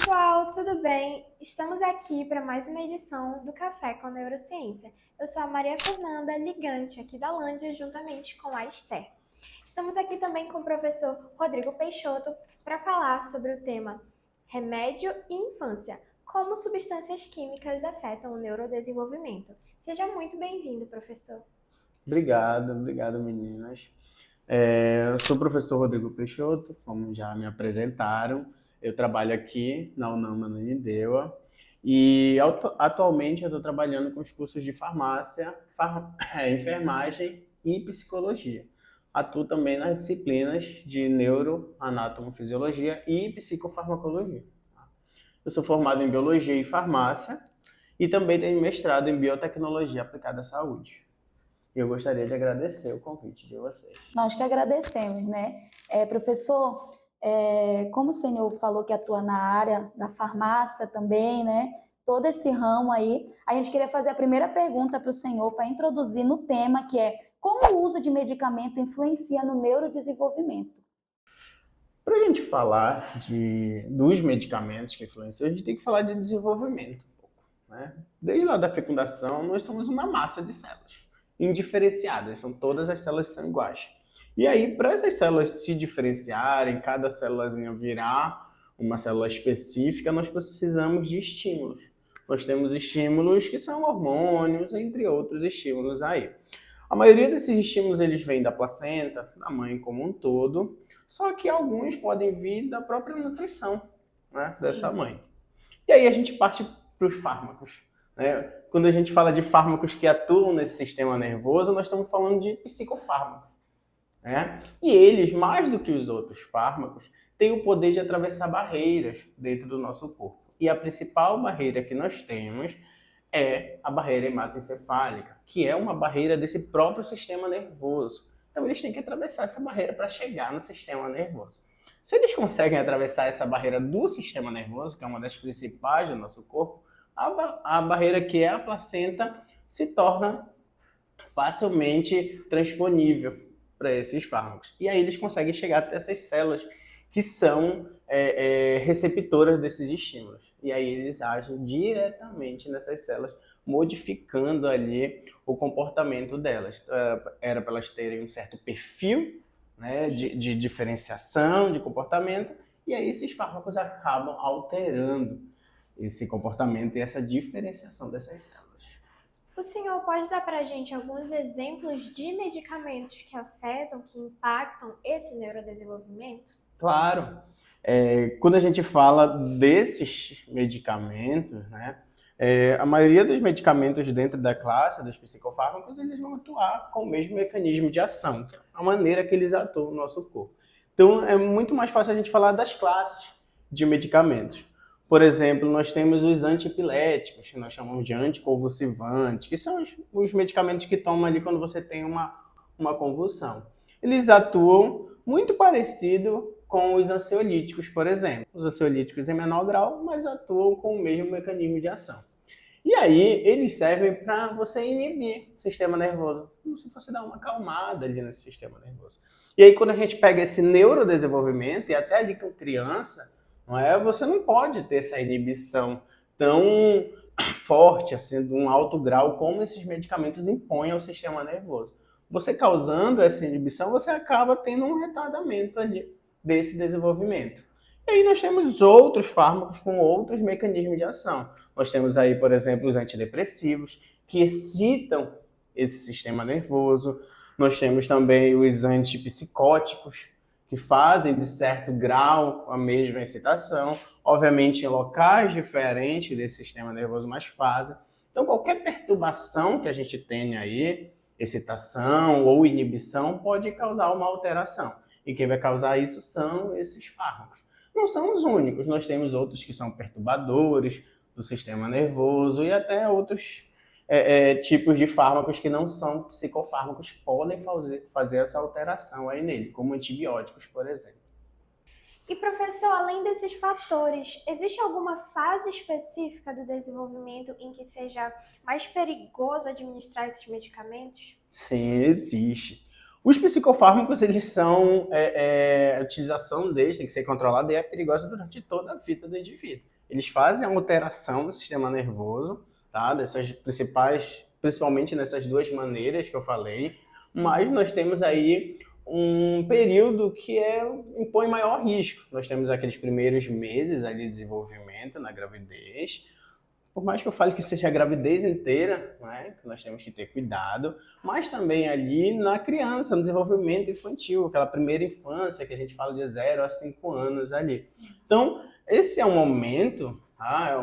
pessoal, tudo bem? Estamos aqui para mais uma edição do Café com Neurociência. Eu sou a Maria Fernanda, ligante aqui da Lândia, juntamente com a Esther. Estamos aqui também com o professor Rodrigo Peixoto para falar sobre o tema Remédio e Infância, como substâncias químicas afetam o neurodesenvolvimento. Seja muito bem-vindo, professor. Obrigado meninas. Eu sou o professor Rodrigo Peixoto, como já me apresentaram. Eu trabalho aqui na UNAM Ananindeua e atualmente eu estou trabalhando com os cursos de farmácia, enfermagem e psicologia. Atuo também nas disciplinas de neuroanatomofisiologia e psicofarmacologia. Eu sou formado em biologia e farmácia e também tenho mestrado em biotecnologia aplicada à saúde. E eu gostaria de agradecer o convite de vocês. Nós que agradecemos, né? Professor, como o senhor falou que atua na área da farmácia também, né? Todo esse ramo aí, a gente queria fazer a primeira pergunta para o senhor, para introduzir no tema, que é como o uso de medicamento influencia no neurodesenvolvimento? Para a gente falar dos medicamentos que influenciam, a gente tem que falar de desenvolvimento um pouco, né? Desde lá da fecundação, nós somos uma massa de células indiferenciadas, são todas as células são iguais. E aí, para essas células se diferenciarem, cada célulazinha virar uma célula específica, nós precisamos de estímulos. Nós temos estímulos que são hormônios, entre outros estímulos aí. A maioria desses estímulos eles vêm da placenta, da mãe como um todo, só que alguns podem vir da própria nutrição, né, dessa mãe. E aí a gente parte para os fármacos. Quando a gente fala de fármacos que atuam nesse sistema nervoso, nós estamos falando de psicofármacos. E eles, mais do que os outros fármacos, têm o poder de atravessar barreiras dentro do nosso corpo. E a principal barreira que nós temos é a barreira hematoencefálica, que é uma barreira desse próprio sistema nervoso. Então eles têm que atravessar essa barreira para chegar no sistema nervoso. Se eles conseguem atravessar essa barreira do sistema nervoso, que é uma das principais do nosso corpo, a barreira que é a placenta se torna facilmente transponível para esses fármacos. E aí eles conseguem chegar até essas células que são receptoras desses estímulos. E aí eles agem diretamente nessas células, modificando ali o comportamento delas. Era para elas terem um certo perfil, né, de diferenciação de comportamento, e aí esses fármacos acabam alterando esse comportamento e essa diferenciação dessas células. O senhor pode dar para a gente alguns exemplos de medicamentos que afetam, que impactam esse neurodesenvolvimento? Claro. Quando a gente fala desses medicamentos, né, a maioria dos medicamentos dentro da classe dos psicofármacos, eles vão atuar com o mesmo mecanismo de ação, que é a maneira que eles atuam no nosso corpo. Então, é muito mais fácil a gente falar das classes de medicamentos. Por exemplo, nós temos os antiepiléticos, que nós chamamos de anticonvulsivantes, que são os medicamentos que tomam ali quando você tem uma convulsão. Eles atuam muito parecido com os ansiolíticos, por exemplo. Os ansiolíticos em menor grau, mas atuam com o mesmo mecanismo de ação. E aí, eles servem para você inibir o sistema nervoso, como se fosse dar uma acalmada ali nesse sistema nervoso. E aí, quando a gente pega esse neurodesenvolvimento, e até ali com criança, você não pode ter essa inibição tão forte, assim, de um alto grau, como esses medicamentos impõem ao sistema nervoso. Você causando essa inibição, você acaba tendo um retardamento ali desse desenvolvimento. E aí nós temos outros fármacos com outros mecanismos de ação. Nós temos aí, por exemplo, os antidepressivos, que excitam esse sistema nervoso. Nós temos também os antipsicóticos, que fazem, de certo grau, a mesma excitação, obviamente em locais diferentes desse sistema nervoso, mas fazem. Então, qualquer perturbação que a gente tenha aí, excitação ou inibição, pode causar uma alteração. E quem vai causar isso são esses fármacos. Não são os únicos, nós temos outros que são perturbadores do sistema nervoso e até outros tipos de fármacos que não são psicofármacos podem fazer essa alteração aí nele, como antibióticos, por exemplo. E professor, além desses fatores, existe alguma fase específica do desenvolvimento em que seja mais perigoso administrar esses medicamentos? Sim, existe. Os psicofármacos, eles são, a utilização deles tem que ser controlada e é perigosa durante toda a vida do indivíduo. eles fazem a alteração do sistema nervoso, tá? Dessas principais, principalmente nessas duas maneiras que eu falei, mas nós temos aí um período que impõe maior risco. Nós temos aqueles primeiros meses ali de desenvolvimento na gravidez. Por mais que eu fale que seja a gravidez inteira, né, que nós temos que ter cuidado, mas também ali na criança, no desenvolvimento infantil, aquela primeira infância que a gente fala de 0 a 5 anos ali. Então, esse é um momento, tá,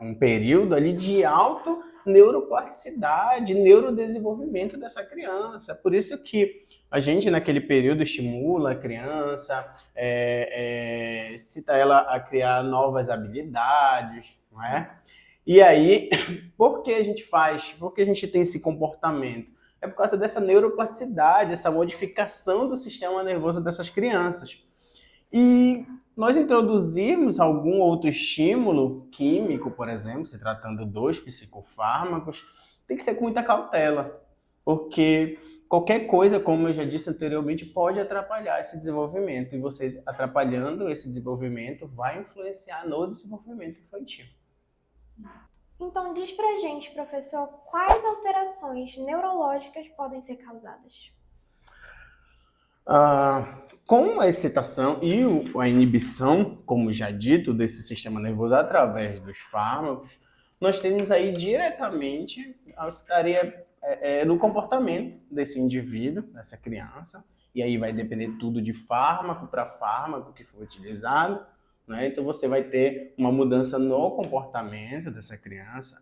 um período ali de alta neuroplasticidade, neurodesenvolvimento dessa criança. Por isso que a gente, naquele período, estimula a criança, cita ela a criar novas habilidades, não é? E aí, por que a gente tem esse comportamento? É por causa dessa neuroplasticidade, essa modificação do sistema nervoso dessas crianças. E nós introduzirmos algum outro estímulo químico, por exemplo, se tratando dos psicofármacos, tem que ser com muita cautela, porque qualquer coisa, como eu já disse anteriormente, pode atrapalhar esse desenvolvimento, e você atrapalhando esse desenvolvimento vai influenciar no desenvolvimento infantil. Então, diz pra gente, professor, quais alterações neurológicas podem ser causadas? Com a excitação e a inibição, como já dito, desse sistema nervoso através dos fármacos, nós temos aí diretamente estaria no comportamento desse indivíduo, dessa criança, e aí vai depender tudo de fármaco para fármaco que for utilizado, né? Então você vai ter uma mudança no comportamento dessa criança.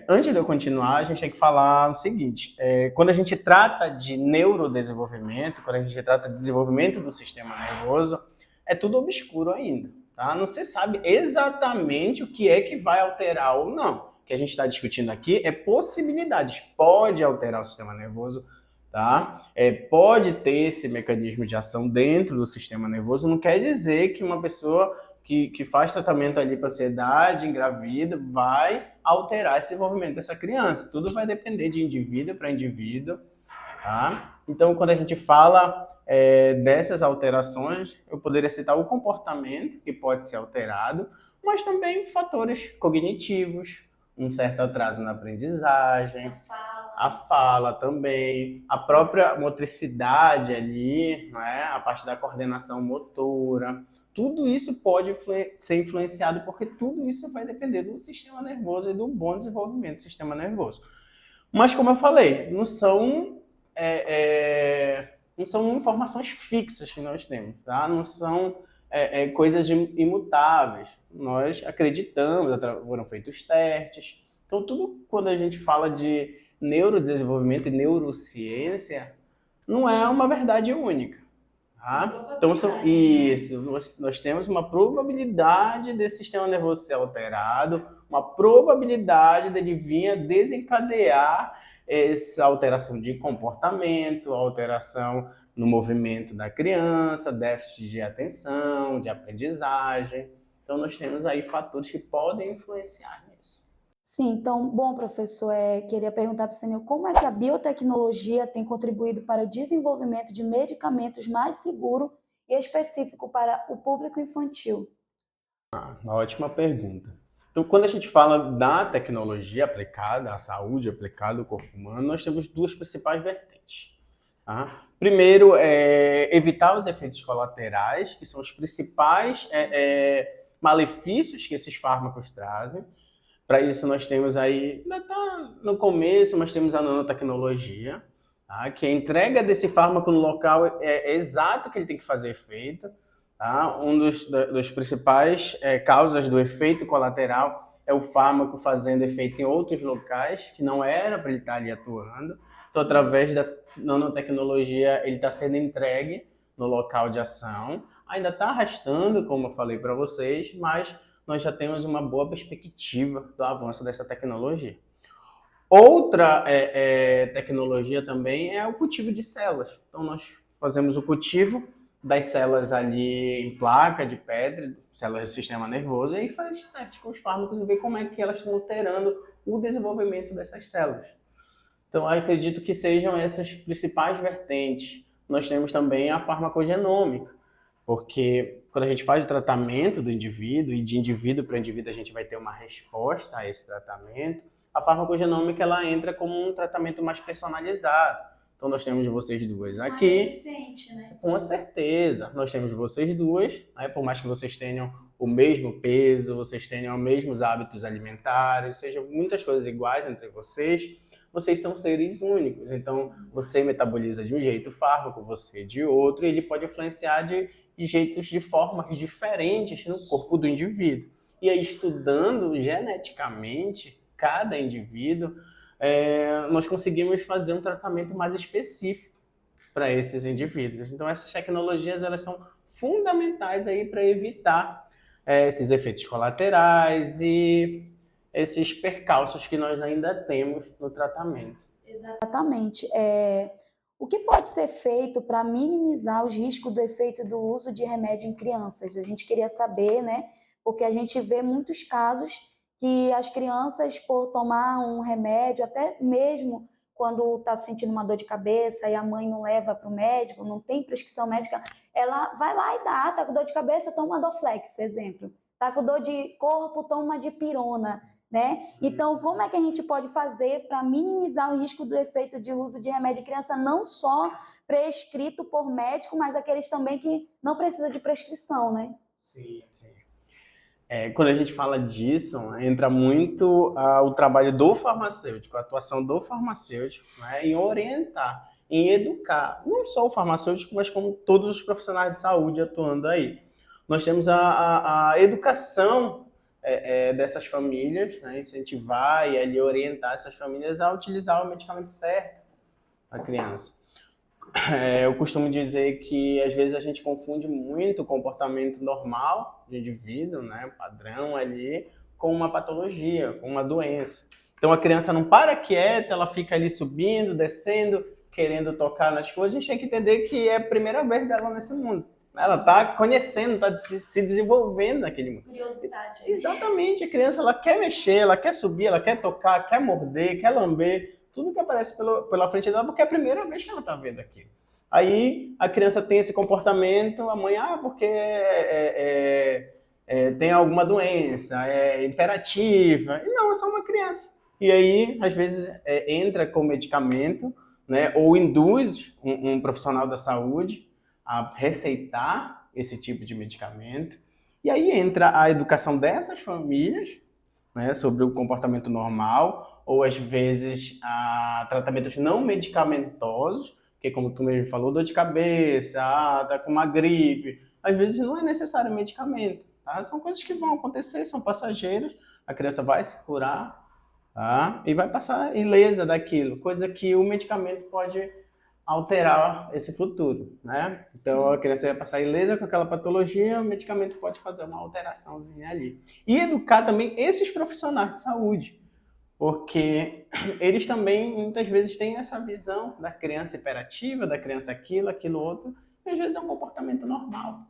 Antes de eu continuar, a gente tem que falar o seguinte, quando a gente trata de neurodesenvolvimento, quando a gente trata de desenvolvimento do sistema nervoso, é tudo obscuro ainda, tá? Não se sabe exatamente o que é que vai alterar ou não. O que a gente está discutindo aqui é possibilidades. Pode alterar o sistema nervoso, tá? Pode ter esse mecanismo de ação dentro do sistema nervoso, não quer dizer que uma pessoa que faz tratamento ali para ansiedade, engravida, vai alterar esse desenvolvimento dessa criança. Tudo vai depender de indivíduo para indivíduo, tá? Então, quando a gente fala dessas alterações, eu poderia citar o comportamento, que pode ser alterado, mas também fatores cognitivos, um certo atraso na aprendizagem, a fala também, a própria motricidade ali, né? A parte da coordenação motora. Tudo isso pode ser influenciado porque tudo isso vai depender do sistema nervoso e do bom desenvolvimento do sistema nervoso. Mas, como eu falei, não são informações fixas que nós temos, tá? Não são coisas imutáveis. Nós acreditamos, foram feitos testes. Então, tudo quando a gente fala de neurodesenvolvimento e neurociência, não é uma verdade única. Tá? Então, nós temos uma probabilidade desse sistema nervoso ser alterado, uma probabilidade dele vir a desencadear essa alteração de comportamento, alteração no movimento da criança, déficit de atenção, de aprendizagem. Então, nós temos aí fatores que podem influenciar nisso. Sim, então, bom, professor, queria perguntar para o senhor como é que a biotecnologia tem contribuído para o desenvolvimento de medicamentos mais seguro e específico para o público infantil? Uma ótima pergunta. Então, quando a gente fala da tecnologia aplicada à saúde, aplicada ao corpo humano, nós temos duas principais vertentes. Tá? Primeiro, evitar os efeitos colaterais, que são os principais malefícios que esses fármacos trazem. Para isso, nós temos aí, ainda está no começo, mas temos a nanotecnologia, tá? Que a entrega desse fármaco no local é exato que ele tem que fazer efeito. Tá? Um dos principais causas do efeito colateral é o fármaco fazendo efeito em outros locais, que não era para ele estar ali atuando. Então, através da nanotecnologia, ele está sendo entregue no local de ação. Ainda está arrastando, como eu falei para vocês, mas nós já temos uma boa perspectiva do avanço dessa tecnologia. Outra tecnologia também é o cultivo de células. Então, nós fazemos o cultivo das células ali em placa de pedra, células do sistema nervoso, e aí faz teste com os fármacos e vê como é que elas estão alterando o desenvolvimento dessas células. Então, eu acredito que sejam essas principais vertentes. Nós temos também a farmacogenômica, porque quando a gente faz o tratamento do indivíduo, e de indivíduo para indivíduo a gente vai ter uma resposta a esse tratamento, a farmacogenômica ela entra como um tratamento mais personalizado. Então nós temos vocês duas aqui. Mais eficiente, né? Com certeza, nós temos vocês duas, né? Por mais que vocês tenham o mesmo peso, vocês tenham os mesmos hábitos alimentares, sejam muitas coisas iguais entre vocês são seres únicos. Então, você metaboliza de um jeito o fármaco, você de outro, e ele pode influenciar de jeitos, de formas diferentes no corpo do indivíduo. E aí, estudando geneticamente cada indivíduo, nós conseguimos fazer um tratamento mais específico para esses indivíduos. Então, essas tecnologias elas são fundamentais aí para evitar esses efeitos colaterais e esses percalços que nós ainda temos no tratamento. Exatamente. O que pode ser feito para minimizar os riscos do efeito do uso de remédio em crianças? A gente queria saber, né? Porque a gente vê muitos casos que as crianças, por tomar um remédio, até mesmo quando está sentindo uma dor de cabeça e a mãe não leva para o médico, não tem prescrição médica, ela vai lá e dá, tá com dor de cabeça, toma Dorflex, exemplo. Tá com dor de corpo, toma uma dipirona, né? Então, como é que a gente pode fazer para minimizar o risco do efeito de uso de remédio em criança, não só prescrito por médico, mas aqueles também que não precisam de prescrição, né? Sim, sim. Quando a gente fala disso, entra muito o trabalho do farmacêutico, a atuação do farmacêutico, né, em orientar, em educar, não só o farmacêutico, mas como todos os profissionais de saúde atuando aí. Nós temos a educação dessas famílias, né, incentivar e ali orientar essas famílias a utilizar o medicamento certo para a criança. Eu costumo dizer que às vezes a gente confunde muito o comportamento normal de indivíduo, né, padrão ali, com uma patologia, com uma doença. Então a criança não para quieta, ela fica ali subindo, descendo, querendo tocar nas coisas. A gente tem que entender que é a primeira vez dela nesse mundo. Ela está conhecendo, está se desenvolvendo naquele mundo. Curiosidade. Exatamente, a criança ela quer mexer, ela quer subir, ela quer tocar, quer morder, quer lamber, tudo que aparece pela frente dela, porque é a primeira vez que ela está vendo aquilo. Aí a criança tem esse comportamento, a mãe, porque tem alguma doença, é imperativa. E não, é só uma criança. E aí, às vezes, entra com medicamento, né, ou induz um profissional da saúde a receitar esse tipo de medicamento. E aí entra a educação dessas famílias, né, sobre o comportamento normal, ou às vezes tratamentos não medicamentosos, porque como tu mesmo falou, dor de cabeça, tá com uma gripe, às vezes não é necessário medicamento, tá? São coisas que vão acontecer, são passageiras, a criança vai se curar, tá? E vai passar ilesa daquilo, coisa que o medicamento pode alterar esse futuro, né? Então a criança vai passar ilesa com aquela patologia, o medicamento pode fazer uma alteraçãozinha ali. E educar também esses profissionais de saúde, porque eles também muitas vezes têm essa visão da criança hiperativa, da criança aquilo outro, e às vezes é um comportamento normal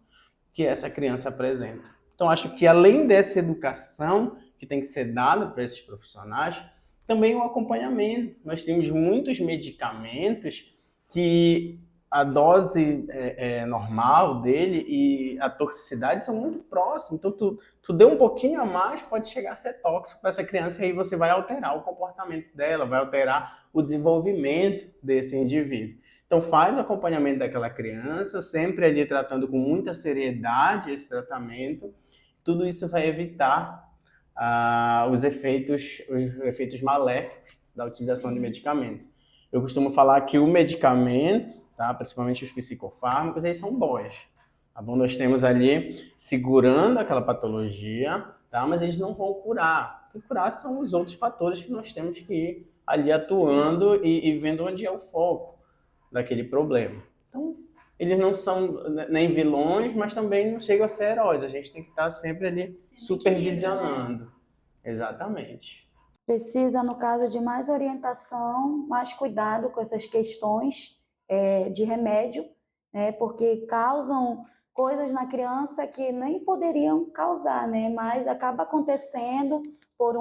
que essa criança apresenta. Então acho que além dessa educação que tem que ser dada para esses profissionais, também o acompanhamento. Nós temos muitos medicamentos que a dose normal dele e a toxicidade são muito próximas. Então, tu deu um pouquinho a mais, pode chegar a ser tóxico para essa criança e aí você vai alterar o comportamento dela, vai alterar o desenvolvimento desse indivíduo. Então, faz o acompanhamento daquela criança, sempre ali tratando com muita seriedade esse tratamento. Tudo isso vai evitar os efeitos maléficos da utilização de medicamento. Eu costumo falar que o medicamento, tá, principalmente os psicofármacos, eles são boias. Tá bom? Nós temos ali segurando aquela patologia, tá, mas eles não vão curar. O que curar são os outros fatores que nós temos que ir ali atuando e vendo onde é o foco daquele problema. Então, eles não são nem vilões, mas também não chegam a ser heróis. A gente tem que estar sempre ali supervisionando. Né? Exatamente. Precisa, no caso, de mais orientação, mais cuidado com essas questões de remédio, né, porque causam coisas na criança que nem poderiam causar, né, mas acaba acontecendo por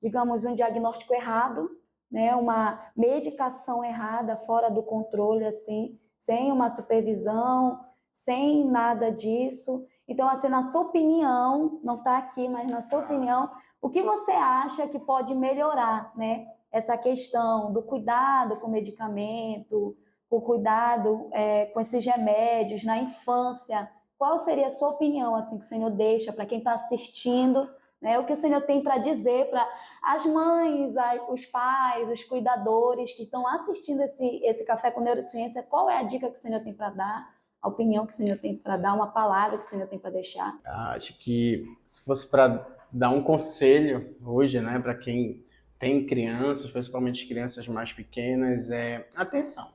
digamos, um diagnóstico errado, né, uma medicação errada, fora do controle, assim, sem uma supervisão, sem nada disso. Então, assim, na sua opinião, não está aqui, mas na sua opinião, o que você acha que pode melhorar, né? Essa questão do cuidado com o medicamento, o cuidado com esses remédios na infância. Qual seria a sua opinião, assim, que o senhor deixa para quem está assistindo, né? O que o senhor tem para dizer para as mães, os pais, os cuidadores que estão assistindo esse Café com Neurociência? Qual é a dica que o senhor tem para dar? A opinião que o senhor tem para dar? Uma palavra que o senhor tem para deixar? Acho que se fosse para dar um conselho hoje, né, para quem tem crianças, principalmente crianças mais pequenas, é atenção.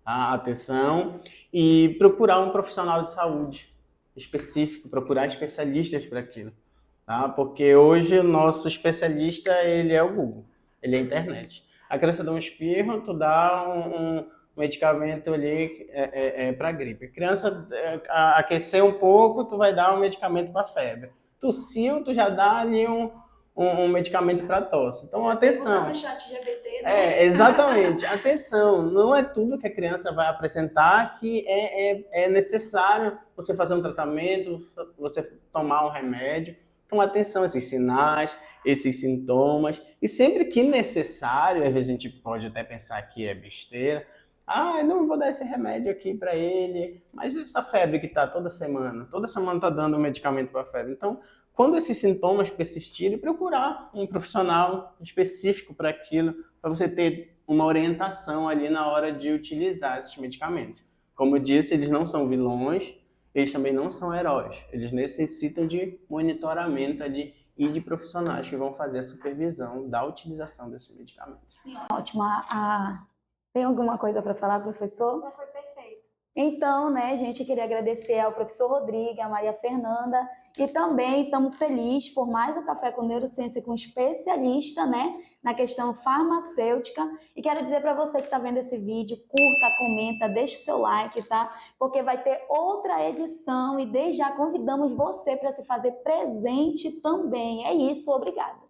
Tá? Atenção e procurar um profissional de saúde específico, procurar especialistas para aquilo. Tá? Porque hoje o nosso especialista, ele é o Google, ele é a internet. A criança dá um espirro, tu dá um medicamento ali para gripe. A criança aquecer um pouco, tu vai dar um medicamento para febre. Tossiu, tu já dá ali um medicamento para tosse. Então, Já atenção. no chat GPT, né? Exatamente. Atenção, não é tudo que a criança vai apresentar que é necessário você fazer um tratamento, você tomar um remédio. Então, atenção a esses sinais, esses sintomas. E sempre que necessário, às vezes a gente pode até pensar que é besteira. Eu não vou dar esse remédio aqui para ele, mas essa febre que está toda semana está dando um medicamento para a febre. Então, quando esses sintomas persistirem, procurar um profissional específico para aquilo, para você ter uma orientação ali na hora de utilizar esses medicamentos. Como eu disse, eles não são vilões, eles também não são heróis. Eles necessitam de monitoramento ali e de profissionais que vão fazer a supervisão da utilização desses medicamentos. Sim, ótimo. Tem alguma coisa para falar, professor? Já foi perfeito. Então, né, gente, eu queria agradecer ao professor Rodrigo, à Maria Fernanda, e também estamos felizes por mais um Café com Neurociência com um especialista, né, na questão farmacêutica. E quero dizer para você que está vendo esse vídeo, curta, comenta, deixa o seu like, tá? Porque vai ter outra edição e desde já convidamos você para se fazer presente também. É isso, obrigada.